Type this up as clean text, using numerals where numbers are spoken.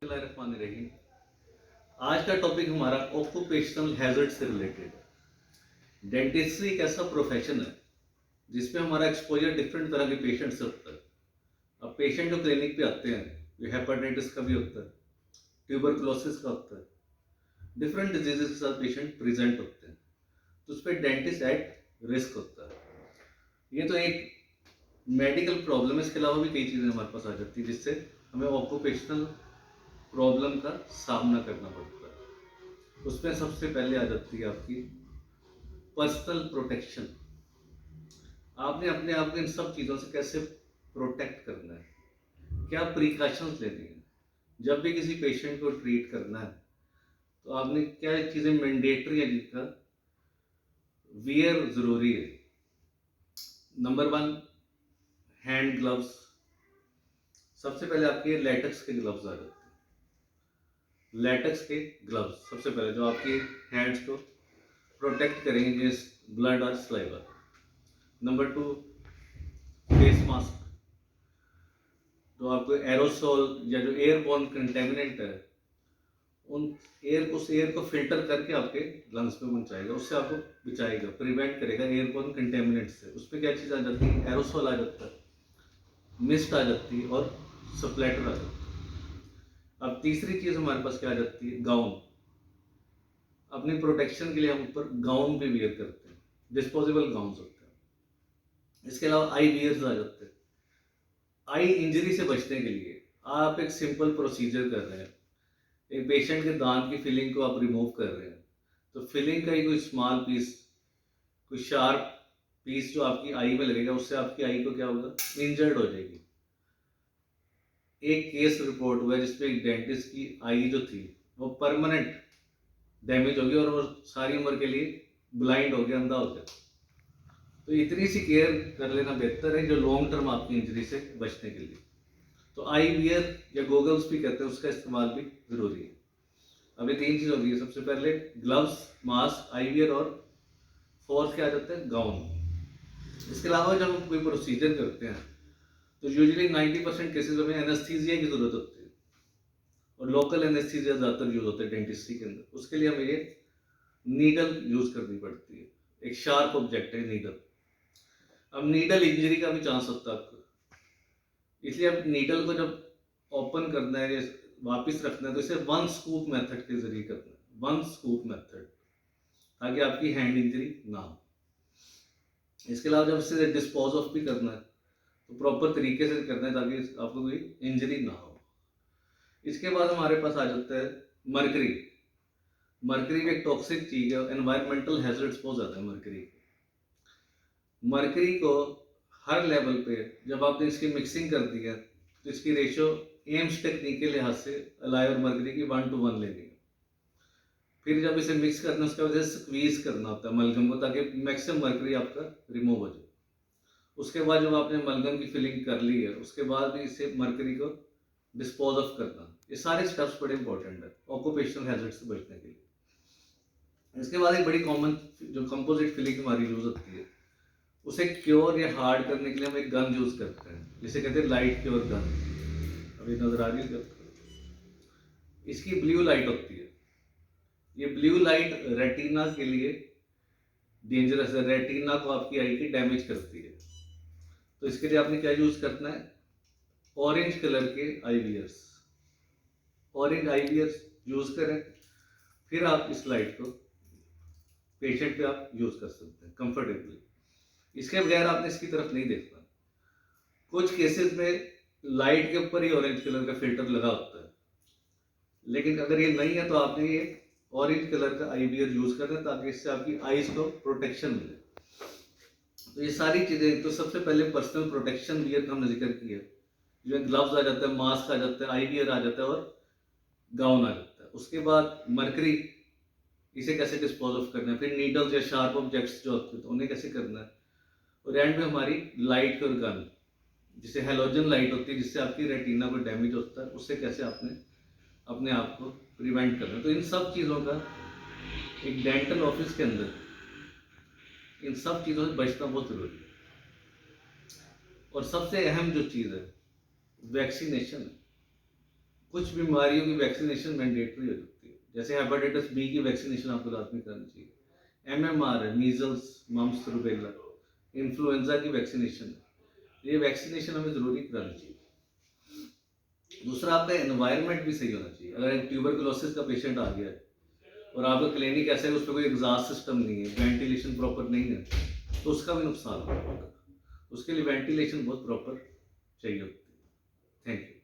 रहीम। आज का टॉपिक हमारा ऑक्यूपेशनल हैजर्ड से रिलेटेड है। डेंटिस्ट्री एक ऐसा प्रोफेशन है जिसमें हमारा एक्सपोजर डिफरेंट तरह के पेशेंट से होता है। अब पेशेंट जो क्लिनिक पे आते हैं जो हेपेटाइटिस का भी होता है, ट्यूबरकुलोसिस का होता है, डिफरेंट डिजीजेस के साथ पेशेंट प्रेजेंट होते हैं, तो उस पर डेंटिस्ट एट रिस्क होता है। ये तो एक मेडिकल प्रॉब्लम है, इसके अलावा भी कई चीज़ें हमारे पास आ जाती है जिससे हमें ऑक्यूपेशनल प्रॉब्लम का सामना करना पड़ता है। उसमें सबसे पहले आ जाती है आपकी पर्सनल प्रोटेक्शन। आपने अपने आप को इन सब चीज़ों से कैसे प्रोटेक्ट करना है, क्या प्रिकॉशंस लेनी है। जब भी किसी पेशेंट को ट्रीट करना है तो आपने क्या चीज़ें मैंडेटरी है जिनका वियर ज़रूरी है। Number 1, hand gloves. सबसे पहले आपके लेटेक्स के ग्लव्स आ जाते हैं। लेटेक्स के ग्लव्स सबसे पहले जो आपके हैंड्स को प्रोटेक्ट करेंगे अगेंस्ट ब्लड और स्लाइवा। Number 2, face mask. तो आपको एरोसोल या जो एयरबॉर्न कंटेमिनेंट है उस एयर को फिल्टर करके आपके लंग्स पे पहुंचाएगा, उससे आपको बचाएगा, प्रिवेंट करेगा एयरबॉर्न कंटेमिनेंट से। उस पर क्या चीज़ आ जाती है, एरोसोल आ जाता है, मिस्ट आ जाती है और सप्लेटर आ जाता है। अब तीसरी चीज़ हमारे पास क्या आ जाती है, गाउन। अपनी प्रोटेक्शन के लिए हम ऊपर गाउन भी वियर करते हैं, डिस्पोजेबल गाउन होते हैं। इसके अलावा आई वियर्स आ जाते हैं। आई इंजरी से बचने के लिए आप एक सिंपल प्रोसीजर कर रहे हैं, एक पेशेंट के दांत की फिलिंग को आप रिमूव कर रहे हैं, तो फिलिंग का ही कोई स्मॉल पीस, कोई शार्प पीस जो आपकी आई में लगेगा, उससे आपकी आई को क्या होगा, इंजर्ड हो जाएगी। एक केस रिपोर्ट हुआ है जिसमें एक डेंटिस्ट की आई जो थी वो परमानेंट डैमेज हो गई और वो सारी उम्र के लिए ब्लाइंड हो गया, अंधा हो गया। तो इतनी सी केयर कर लेना बेहतर है जो लॉन्ग टर्म आपकी इंजरी से बचने के लिए। तो आई वियर या गोगल्स भी कहते हैं, उसका इस्तेमाल भी जरूरी है। अब ये 3 चीज़ होगी, सबसे पहले ग्लव्स, मास्क, आई वियर और फोर्थ क्या आ जाता है, गाउन। इसके अलावा जब हम कोई प्रोसीजर करते हैं तो यूजुअली 90% केसेस में एनेस्थीसिया की जरूरत होती है और लोकल एनेस्थीसिया ज़्यादातर यूज होता है डेंटिस्ट्री के अंदर। उसके लिए हमें ये नीडल यूज करनी पड़ती है, एक शार्प ऑब्जेक्ट है नीडल। अब नीडल इंजरी का भी चांस होता है आपको, इसलिए अब नीडल को जब ओपन करना है या वापस रखना है तो इसे 1 स्कूप मेथड के जरिए करना है, 1 स्कूप मेथड, ताकि आपकी हैंड इंजरी ना हो। इसके अलावा जब इसे डिस्पोज ऑफ भी करना है तो प्रॉपर तरीके से करना है ताकि आपको कोई इंजरी ना हो। इसके बाद हमारे पास आ जाता है मरकरी। मरकरी एक टॉक्सिक चीज है, एनवायरमेंटल हैजर्ड्स बहुत ज्यादा है मरकरी। मरकरी को हर लेवल पे जब आपने इसकी मिक्सिंग कर दी है तो इसकी रेशियो एम्स टेक्निक के लिहाज से अलाय और मरकरी की 1:1 लेनी है। फिर जब इसे मिक्स करना है उसके बाद स्क्वीज करना होता है मलगम को, ताकि मैक्सिमम मरकरी आपका रिमूव हो जाए। उसके बाद जब आपने मलगम की फिलिंग कर ली है उसके बाद भी इसे मरकरी को डिस्पोज ऑफ करना। ये सारे स्टेप्स बड़े इंपॉर्टेंट है ऑक्यूपेशनल हैजर्ड से बचने के लिए। इसके बाद एक बड़ी कॉमन जो कंपोजिट फिलिंग हमारी यूज होती है, उसे क्योर या हार्ड करने के लिए हम एक गन यूज करते हैं जिसे कहते हैं लाइट क्योर गन। अभी नजर आ रही है, इसकी ब्लू लाइट होती है। ये ब्लू लाइट रेटिना के लिए डेंजरस है, रेटिना को आपकी आई की डैमेज करती है। तो इसके लिए आपने क्या यूज करना है, ऑरेंज कलर के आई वियर्स, ऑरेंज आई वियर्स यूज करें। फिर आप इस लाइट को पेशेंट पे आप यूज कर सकते हैं कंफर्टेबली। इसके बगैर आपने इसकी तरफ नहीं देखना। कुछ केसेस में लाइट के ऊपर ही ऑरेंज कलर का फिल्टर लगा होता है, लेकिन अगर ये नहीं है तो आपने ये ऑरेंज कलर का आई वियर यूज करना है ताकि इससे आपकी आईज को प्रोटेक्शन मिले। तो ये सारी चीजें, तो सबसे पहले पर्सनल प्रोटेक्शन वियर का हमने जिक्र किया, जो ग्लव्स आ जाता है, मास्क आ जाता है, आई वियर आ जाता है और गाउन आ जाता है। उसके बाद मरकरी, इसे कैसे डिस्पोज ऑफ करना है, फिर नीडल्स या शार्प ऑब्जेक्ट्स जो होते हैं तो उन्हें कैसे करना है, और एंड में हमारी लाइट और गन, जिसे हेलोजन लाइट होती है जिससे आपकी रेटिना को डैमेज होता है, उससे कैसे आपने अपने आप को प्रिवेंट करना है। तो इन सब चीज़ों का एक डेंटल ऑफिस के अंदर इन सब चीज़ों से बचना बहुत जरूरी है। और सबसे अहम जो चीज़ है वैक्सीनेशन है। कुछ बीमारियों की वैक्सीनेशन मैंडेटरी हो जाती है, जैसे हेपेटाइटिस बी की वैक्सीनेशन आपको लाजमी करनी चाहिए, MMR है, मीजल्स, मम्स, रूबेला, इन्फ्लुएंजा की वैक्सीनेशन है, ये वैक्सीनेशन हमें ज़रूरी करानी चाहिए। दूसरा, आपका एनवायरनमेंट भी सही होना चाहिए। अगर एक ट्यूबरकुलोसिस का पेशेंट आ गया है और आपका क्लिनिक ऐसा है उस पर कोई एग्जॉस्ट सिस्टम नहीं है, वेंटिलेशन प्रॉपर नहीं है, तो उसका भी नुकसान होगा। उसके लिए वेंटिलेशन बहुत प्रॉपर चाहिए होती है। Thank you.